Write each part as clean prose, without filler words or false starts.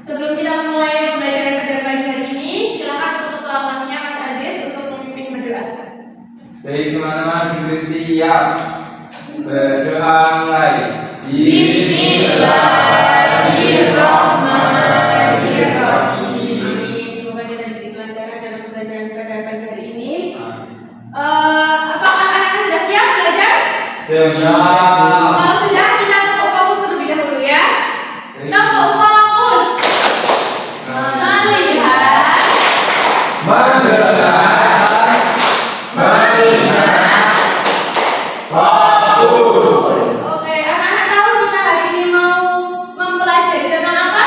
Sebelum kita mulai pembelajaran pada pagi hari ini, silakan untuk ketua kelasnya Mas Aziz untuk memimpin berdoa. Baik teman-teman, bersiap berdoa mulai. Bismillahirrahmanirrahim. Semoga kita diberi kelancaran dalam pembelajaran pada pagi hari ini. Apakah anak-anak sudah siap belajar? Siap. Kalau sudah, kita untuk fokus terlebih dahulu ya. Untuk fokus melihat, fokus. Oke, anak-anak tahu kita hari ini mau mempelajari tentang apa?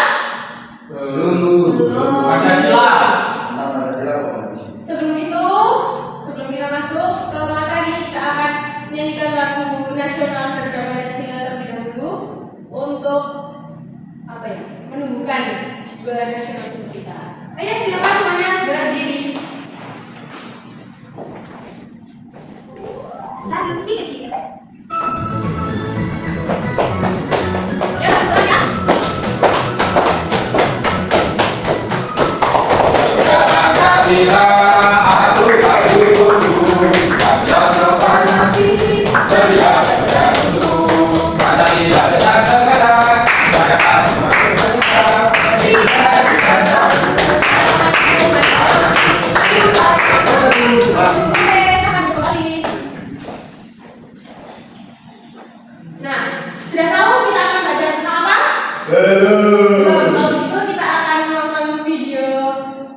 Pancasila. Sebelum kita masuk ke materi, kita akan menyanyikan lagu nasional terhadap Pancasila terlebih dahulu untuk menumbuhkan jiwa nasionalisme kita. Ayo silakan semuanya berdiri. Ya, semuanya. Pancasila, Nah, sudah tahu kita akan belajar tentang apa? Kalau begitu kita akan menonton video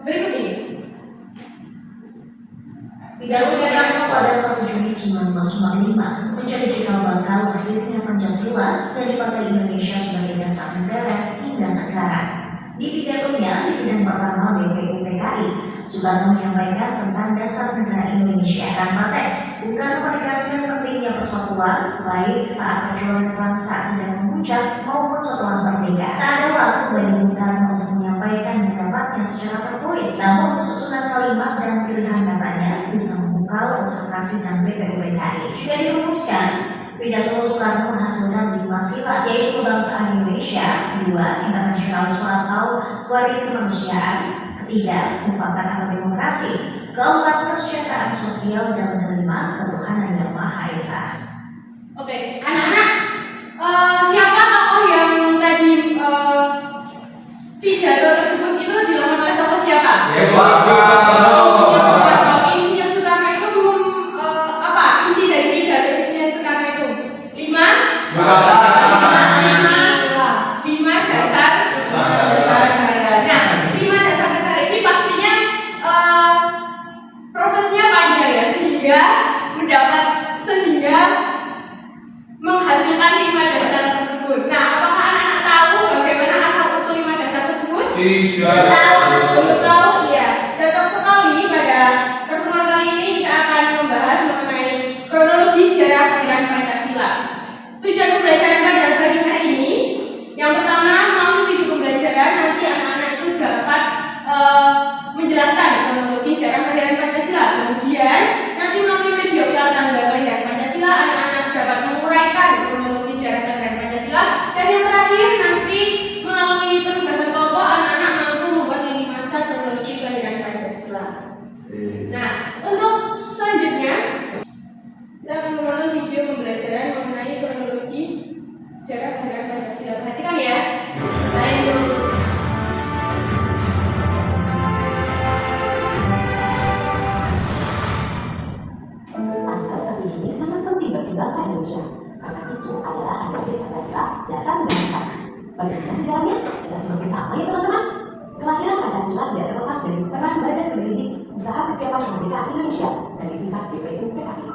berikut ini. Pidato Soekarno pada 1 Juni 1945 menjadi cikal bakal lahirnya Pancasila dari Partai Indonesia sebagai dasar negara hingga sekarang. Di pidatonya di sidang pertama BPUPKI, Soekarno menyampaikan tentang dasar negara Indonesia tanpa tes, bukan menegaskan pentingnya persatuan baik saat perjuangan bangsa sedang memuncak maupun setelah merdeka. Tak ada waktu bagi Bung Karno untuk menyampaikan pendapatnya secara tertulis, namun susunan kalimat dan pilihan katanya bisa memukau observasi dan BPUPKI. Jika dirumuskan, pidato Soekarno menghasilkan 5 sila, yaitu kebangsaan Indonesia, 2. internasionalisme atau wari kemanusiaan, 3. mufakat atau demokrasi, 4. kesejahteraan sosial, dan 5. ketuhanan yang Maha Esa. Oke, anak-anak, siapa tokoh yang tadi pidato tersebut itu dilakukan oleh tokoh siapa? Isinya Soekarno itu isi dari pidato isinya Soekarno itu 5 dasar negara. Nah, 5 dasar negara ini pastinya prosesnya panjang ya, sehingga menghasilkan 5 dasar tersebut. Nah, apakah anak-anak tahu bagaimana asal-usul 5 dasar tersebut? Tidak. Tahu, iya. Cocok sekali. Pada pertemuan kali ini kita akan membahas mengenai kronologi sejarah kelahiran Pancasila. Tujuan pembelajaran pada pagi hari ini, yang pertama, melalui video pembelajaran nanti anak-anak itu dapat menjelaskan kronologi sejarah kelahiran Pancasila. Kemudian nanti melalui video pilar tanggal kelahiran Pancasila, anak-anak dapat menguraikan kronologi sejarah kelahiran Pancasila. Dan yang terakhir, nanti melalui penugasan kelompok, anak-anak mampu membuat lini masa kronologi kelahiran Pancasila. Nah, untuk selanjutnya kita akan menonton video pembelajaran mengenai kronologi sejarah kelahiran Pancasila. Perhatikan ya. Lanjut. Tanggal 1 Juni sangat penting bagi bangsa Indonesia, karena itu adalah hari lahir Pancasila, dasar negara kita. Bagaimana sejarahnya? Kita seperti sama ya teman-teman. Kelahiran Pancasila tidak terlepas dari peran Badan Pendidik Usaha Persiapan Kemerdekaan Indonesia dan disingkat BPUPKI.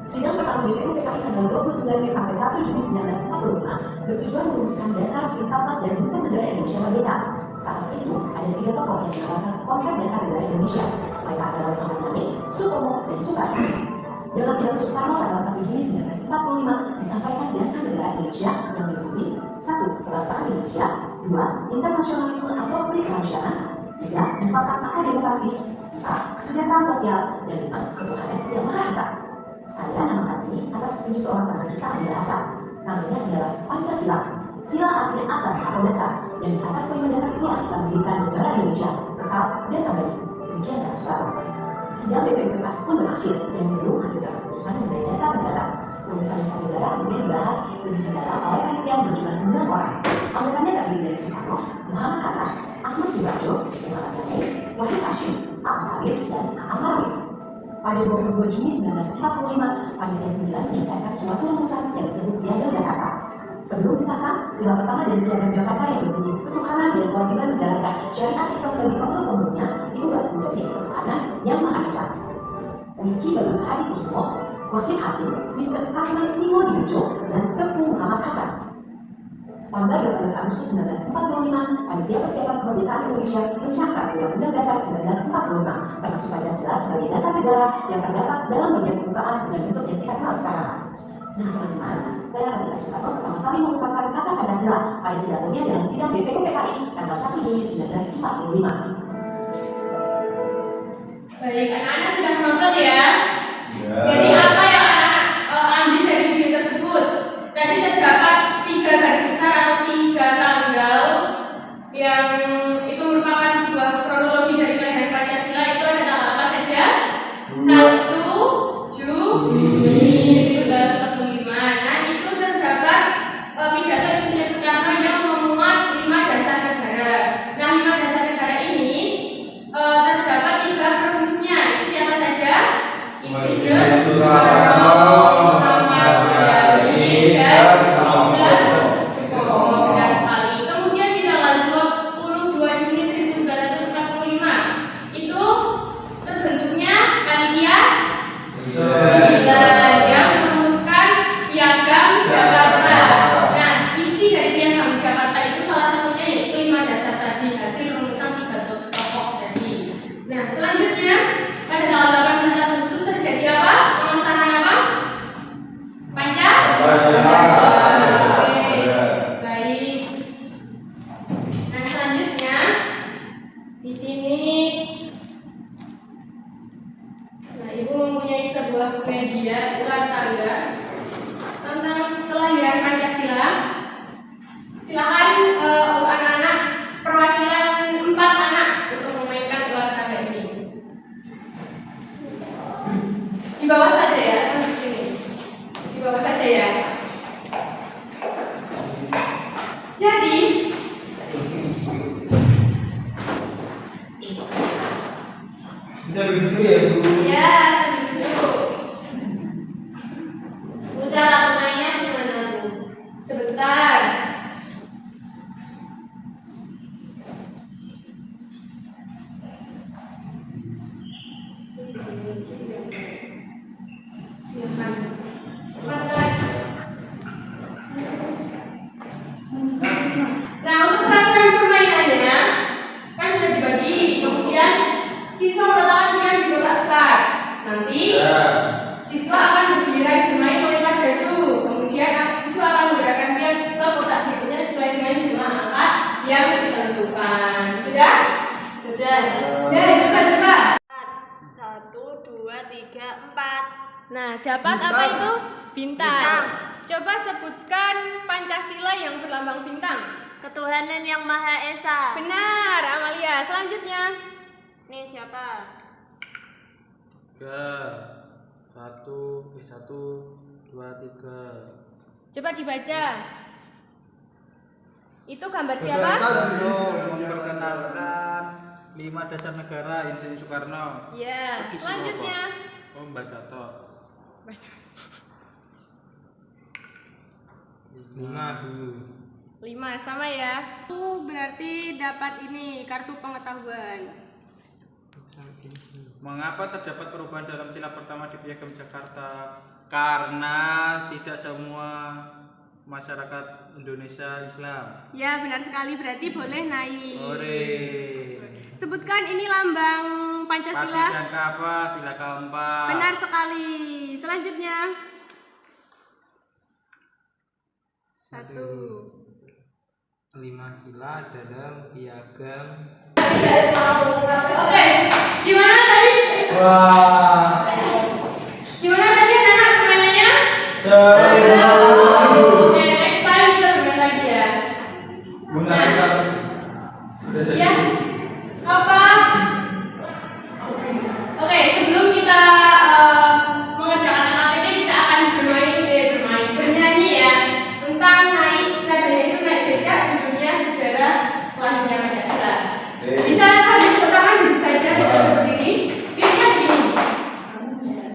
Sidang pertama BPUPKI tanggal 29 Mei sampai 1 Juni 1945 bertujuan merumuskan dasar filsafat dan hukum negara Indonesia merdeka. Saat itu ada 3 tokoh yang menawarkan konsep dasar negara Indonesia. Mereka adalah Muhammad Hamid, Sutomo, dan Soekarno. Dalam pidato Soekarno tanggal 1 Juni 1945 disampaikan dasar negara Indonesia yang meliputi 1. kebangsaan Indonesia, 2. internasionalisme atau kemanusiaan, 3. mufakat atau demokrasi, 4. kesejahteraan sosial, dan 5. ketuhanan yang Maha Esa. Saya namakan ini atas petunjuk seorang teman kita ahli bahasa. Namanya adalah Pancasila. Sila artinya asas atau dasar, dan di atas kelima dasar itulah kita mendirikan negara Indonesia, kekal dan abadi. Demikian kata Soekarno. Sidang BPUPK pun berakhir dan belum hasilkan keputusan mengenai dasar negara. Urusan dasar negara kemudian dibahas dan ditinggalkan oleh panitia yang berjumlah 9 orang. Anggapannya terdiri dari Soekarno, Muhammad Hatta, Ahmad Subarjo, Muhammad Ghani, Wahid Hashim, Abu Said, dan Aam Marwis. Pada 22 Juni 1945, panitia 9 menyelesaikan suatu rumusan yang disebut Piagam Jakarta. Sebelum disahkan, sila pertama dari Piagam Jakarta yang berbunyi ketuhanan dan kewajiban menjalankan syariat Islam bagi pemeluk-pemeluknya diubah menjadi ketuhanan yang Maha Esa. Wiki Bagus Hadi Kusuma, Wahid Hasim, Mr. Kasman Simo Dibejo, dan Teguh Muhammad Hasan. Tanggal 12 Agustus 1945, Panitia Persiapan Kemerdekaan Indonesia mensahkan Undang-Undang Dasar 1945 termasuk Pancasila sebagai dasar negara yang terdapat dalam bagian pembukaan dengan bentuk yang kita kenal sekarang. Nah teman-teman, Perdana Soekarno pertama kali mengungkapkan kata Pancasila pada pidatonya dalam sidang BPUPKI tanggal 1 Juni 1945. Baik, anak-anak sudah menonton ya. Jadi apa yang anak-anak ambil dari video tersebut? Tadi terdapat 3 garis besar atau 3 tanggal yang itu merupakan sebuah kronologi dari kelahiran Pancasila. Itu ada tanggal apa saja? 1 Juni 1945. Nah, itu terdapat pidato Insinyur Soekarno yang memuat 5 dasar negara. Nah, 5 dasar negara ini terdapat 3 perumusnya. Itu siapa saja? Insinyur Soekarno, Muhammad Ghani, dan Mr. Susono. Benar sekali. Kemudian di tanggal 22 Juni 1945 itu terbentuknya panitia 9 yang merumuskan Piagam Jakarta. Nah, isi dari Piagam Jakarta itu salah satunya yaitu 5 dasar tadi, hasil rumusan 3 tokoh tadi. Nah, selanjutnya pada tanggal 18 Agustus terjadi apa? Pengesahan apa? Pancasila. Oke, baik. Nah, selanjutnya di sini, nah Ibu mempunyai sebuah media ular tangga tentang kelahiran Pancasila. Silakan anak-anak perwakilan 4 anak untuk memainkan ular tangga ini. Di bawah saja ya, di sini. Di bawah saja ya. Jadi, Bisa begitu ya, Bu? ya sambil duduk. Cara bermainnya gimana, Bu? Sebentar. Silakan. Nah, untuk peraturan permainannya kan sudah dibagi, kemudian siswa meletakkan pion di kotak start. Nanti siswa akan bergiliran bermain melempar baju, kemudian siswa akan menggerakkan pion ke kotak berikutnya sesuai dengan jumlah angka yang ditentukan. Sudah? Sudah. Coba. 1, 2, 3, 4. Nah, dapat apa itu? Bintang. Coba sebutkan Pancasila yang berlambang bintang. Ketuhanan yang Maha Esa. Benar, Amalia. Selanjutnya. Nih siapa? 1, 2, 3. Coba dibaca. Itu gambar siapa? Memperkenalkan 5 dasar negara Insinyur Soekarno. Ya, selanjutnya. Mbak Cato. 5 dulu. 5 sama ya. Itu berarti dapat ini kartu pengetahuan. Mengapa terdapat perubahan dalam sila pertama di Piagam Jakarta? Karena tidak semua masyarakat Indonesia Islam. Ya, benar sekali. Berarti boleh naik. Ore. Sebutkan ini lambang Pancasila. Pakai apa? Sila keempat. Benar sekali. Selanjutnya. 1. 5 sila dalam piagam. Oke, gimana tadi? Wah. Gimana tadi anak permainannya? Seru. Oke, next time kita bermain lagi ya. Ya. Apa? Oke, sebelum kita mengerjakan LKPD, kita akan bernyanyi ya tentang nadanya itu naik becak, judulnya sejarah lahirnya Pancasila. Bisa sambil tepuk tangan duduk saja, tidak usah berdiri. Biasanya begini.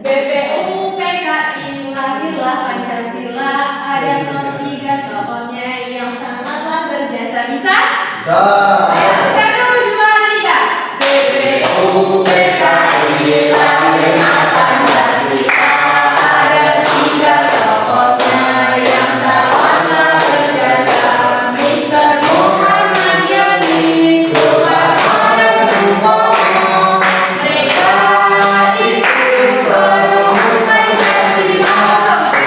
BPU PKI lahirlah Pancasila, ada tiga tokohnya yang sangatlah berjasa. Bisa? Ayo, 1, 2, 3. BPU PKI lahirlah Pancasila, ada tiga tokohnya yang sangatlah berjasa. Mr. Muhammad Yani, Soekarno dan Supomo. Mereka itu perumus Pancasila.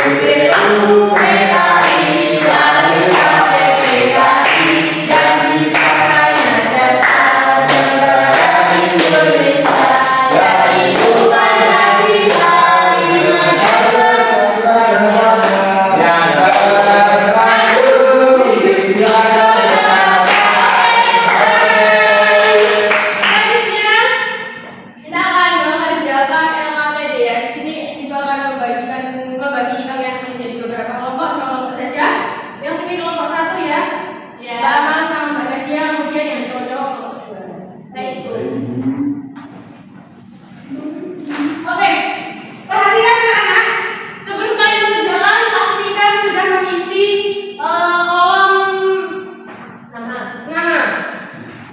BPU PKI lahirlah PPKI dan disahkan dasar negara Indonesia, yaitu Pancasila. Lima dasar yang terkandung di tiga Selanjutnya, kita akan mengerjakan LKPD ya. Di sini Ibu akan membagi kalian menjadi beberapa kelompok, 2 kelompok saja. Yang sini kelompok 1 ya. Mbak Amal sama Mbak Nadia, kemudian yang cowok-cowok kelompok 2. Baik. Oke, perhatikan anak-anak. Sebelum kalian mengerjakan, pastikan sudah mengisi kolom nama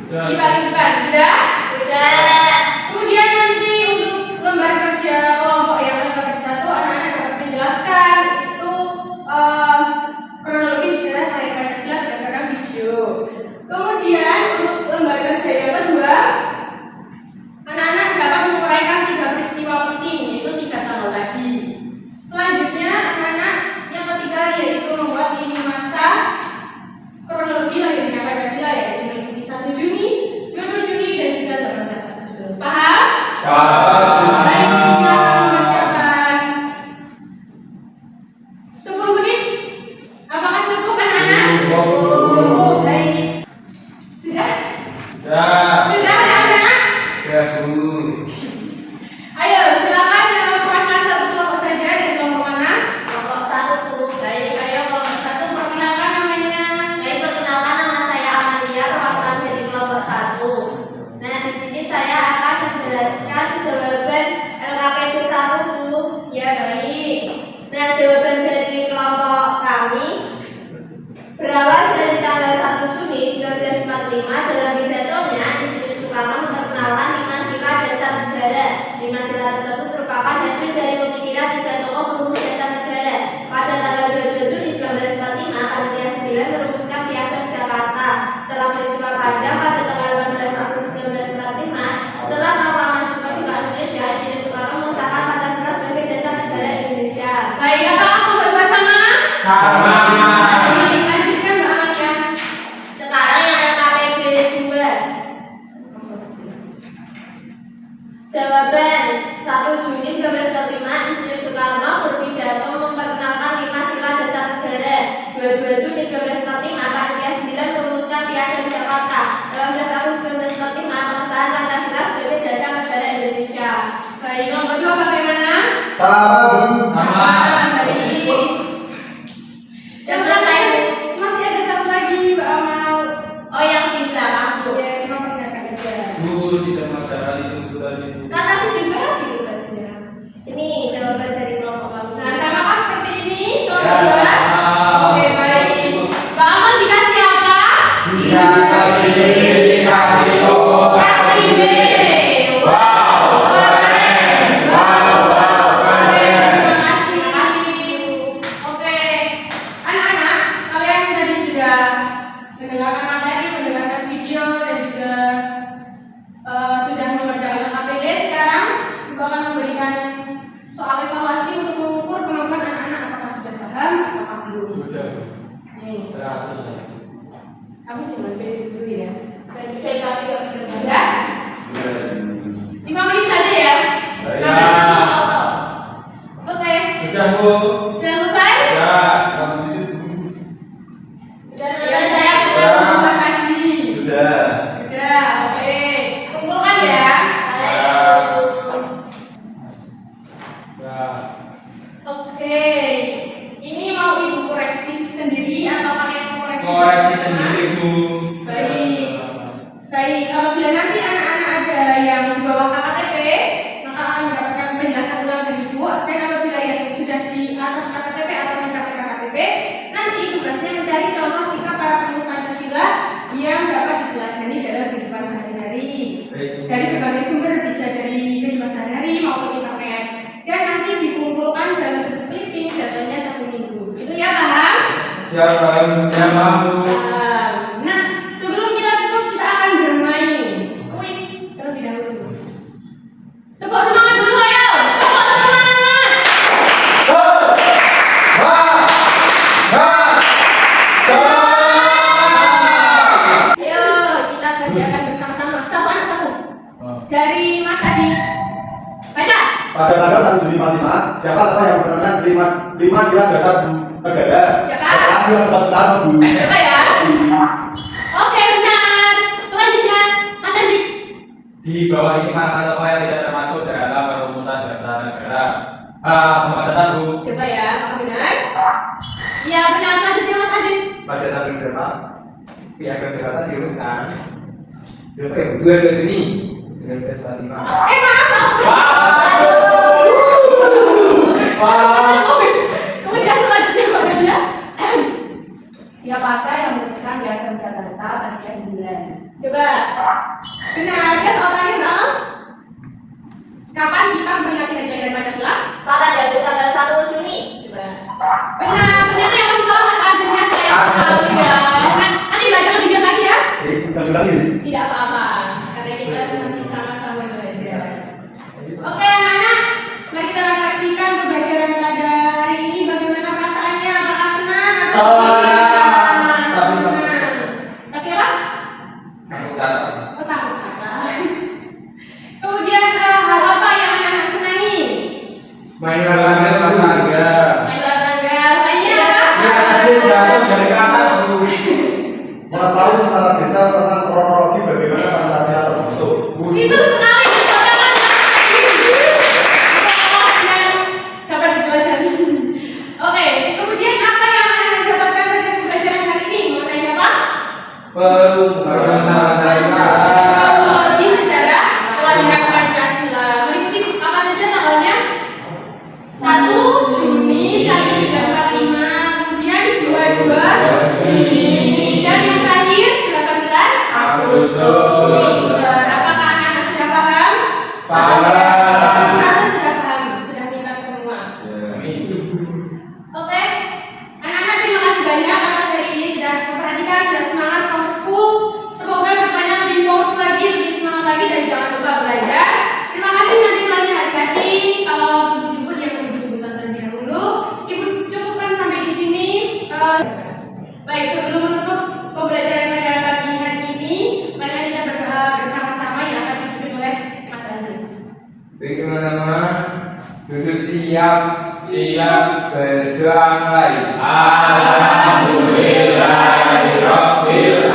di paling depan. Sudah? Kemudian nanti untuk lembar kerja kelompok yang LKPD 1, anak-anak dapat menjelaskan itu kronologi sejarah lahir Pancasila berdasarkan video. Kemudian untuk lembar kerja yang kedua, anak-anak dapat menguraikan 3 peristiwa penting, yaitu 3 tanggal tadi. Selanjutnya, anak-anak yang ketiga yaitu membuat lini masa kronologi lahirnya Pancasila, yaitu mengikuti 1 Juni, 22 Juni, dan juga 18 Agustus. Paham? Baik, silakan mengerjakan. 10 menit. Apakah cukup anak-anak? Cukup. Baik. Sudah? Sudah anak-anak? Ayo, silakan perkenalkan satu kelompok saja. Dari kelompok mana? Kelompok 1. Baik, ayo kelompok 1 perkenalkan namanya. Baik, perkenalkan nama saya Amalia, perwakilan dari kelompok 1. Nah, di sini saya akan menjelaskan jawaban LKPD 1, Bu. Ya, baik. Nah, jawaban dari kelompok kami berawal dari tanggal 1 Juni 1945. Dalam pidatonya, Insinyur Soekarno memperkenalkan 5 sila dasar negara. 5 sila tersebut merupakan hasil dari pemikiran 3 tokoh perumus dasar negara. Pada tanggal 22 Juni 1945, Panitia 9 merumuskan Piagam Jakarta. Setelah peristiwa panjang pada tanggal 18 Agustus 1945, setelah proklamasi kemerdekaan Indonesia, Insinyur Soekarno mengesahkan Pancasila sebagai dasar negara Indonesia. Baik, apakah kamu berdua sama? Baik, lanjutkan Mbak Amalia. Sekarang yang LKPD 2. Jawaban 1 Juni 1945, Insinyur Soekarno berpidato memperkenalkan 5 sila dasar negara. 22 Juni 1945, Panitia 9 merumuskan Piagam Jakarta. 18 Agustus 1945, pengesahan Pancasila sebagai dasar negara Indonesia. Baik, kelompok 2 bagaimana? Sama. Baik. Yang selesai, masih ada satu lagi Mbak Amal. Oh, yang di belakang, Bu. Ya, cuma peringatkan aja. Tidak masalah itu tadi. Kan tadi juga lagi tugasnya. Ini jawaban dari kelompok kami. Nah, sama kah seperti ini? Kelompok Ya, 2? sama. Oke, baik. Mbak Amal dikasih apa? Dikasih logo. Kasih B. Wow, keren. Terima kasih. Oke, anak-anak, kalian tadi sudah mendengarkan materi, mendengarkan video, dan juga sudah mengerjakan LKPD. Sekarang Ibu akan memberikan soal evaluasi untuk mengukur kemampuan anak-anak apakah sudah paham atau belum. Sudah. Nih, 100. kamu cuma pilih dulu ya. Dan juga Besok sudah. juga. 5 menit saja ya. Baik. Karena kan soal toh. Oke, Sudah, Bu. sudah selesai? Ya. Sudah selesai, saya bukan membuat lagi. Sudah. Sudah. Baik, apabila nanti anak-anak ada yang di bawah KKTP, maka akan mendapatkan penjelasan ulang dari Ibu. Dan apabila yang sudah di atas KKTP atau mencapai KKTP, nanti tugasnya mencari contoh sikap para pemuka Pancasila yang dapat diteladani dalam kehidupan sehari-hari. Dari berbagai sumber, bisa dari kehidupan sehari-hari maupun internet. Dan nanti dikumpulkan dalam bentuk clipping, datanya 1 minggu. Itu ya, paham? Siapa Bu? Nah, sebelum kita tutup, kita akan bermain kuis terlebih dahulu. Tepuk semangat dulu, ayo! Tepuk semangat! Ayo, kita kerjakan bersama-sama. Satu anak satu. Dari Mas Adi. Baca. Pada tanggal 1 Juni 45, siapa tokoh yang menerangkan 5 sila dasar negara? Siapa? Setelah dilakukan Soekarno, Bu. Coba ya. Oke, benar. Selanjutnya, Mas Adi. Di bawah ini mana tokoh yang tidak termasuk dalam perumusan dasar negara? Muhammad Hatta Bu. Coba ya, apakah benar? Iya, benar. Selanjutnya Mas Aziz. Pada tanggal berapa Piagam Jakarta dirumuskan? Berapa ya? 2 Juni 1945. Maaf. Kemudian selanjutnya apa dia? Siapakah yang menuliskan Piagam Jakarta Panitia 9? Coba. Benar. Dia soal terakhir dong. Kapan kita memperingati Hari Kelahiran Pancasila? Maka jatuh tanggal 1 Juni. Coba. Benar. Ternyata yang masih salah Mas Aziznya saya. Ya. Nanti belajar lebih jauh lagi ya. Jangan lagi, Lis. Tidak apa-apa. Karena kita masih sama-sama belajar. Oke, anak-anak. Mari kita refleksikan pembelajaran pada hari ini. Bagaimana perasaannya? Apakah senang? Atau senang? Tapi apa? Takut. Kemudian hal apa yang anak-anak senangi? Main olahraga. Main olahraga. Lainnya apa? Jatuh dari kanan Bu. Mengetahui secara detail tentang kronologi bagaimana Pancasila terbentuk. Itu sekali. Kapan dipelajari? Oke, kemudian apa yang anak-anak dapatkan dari pembelajaran hari ini? Mau nanya apa? Kronologi sejarah kelahiran Pancasila. Meliputi apa saja tanggalnya? 1 Juni 1945, kemudian 22 Juni, dan yang terakhir 18 Agustus. Apakah anak-anak sudah paham? Paham. Aku rasa sudah paham, sudah pintar semua. Oke, anak-anak terima kasih banyak atas hari ini sudah memperhatikan, sudah semangat, powerful. Semoga kedepannya lebih powerful lagi, lebih semangat lagi, dan jangan lupa belajar. Terima kasih, nanti pulangnya hati-hati. Kalau jemput yang perlu jemputan terlebih dahulu. Ibu cukupkan sampai di sini. Baik, sebelum menutup pembelajaran pada pagi hari ini, mari kita berdoa bersama-sama yang akan dipimpin oleh Mas Aziz. Baik teman-teman, duduk siap berdoa mulai. Alhamdulillahirabbil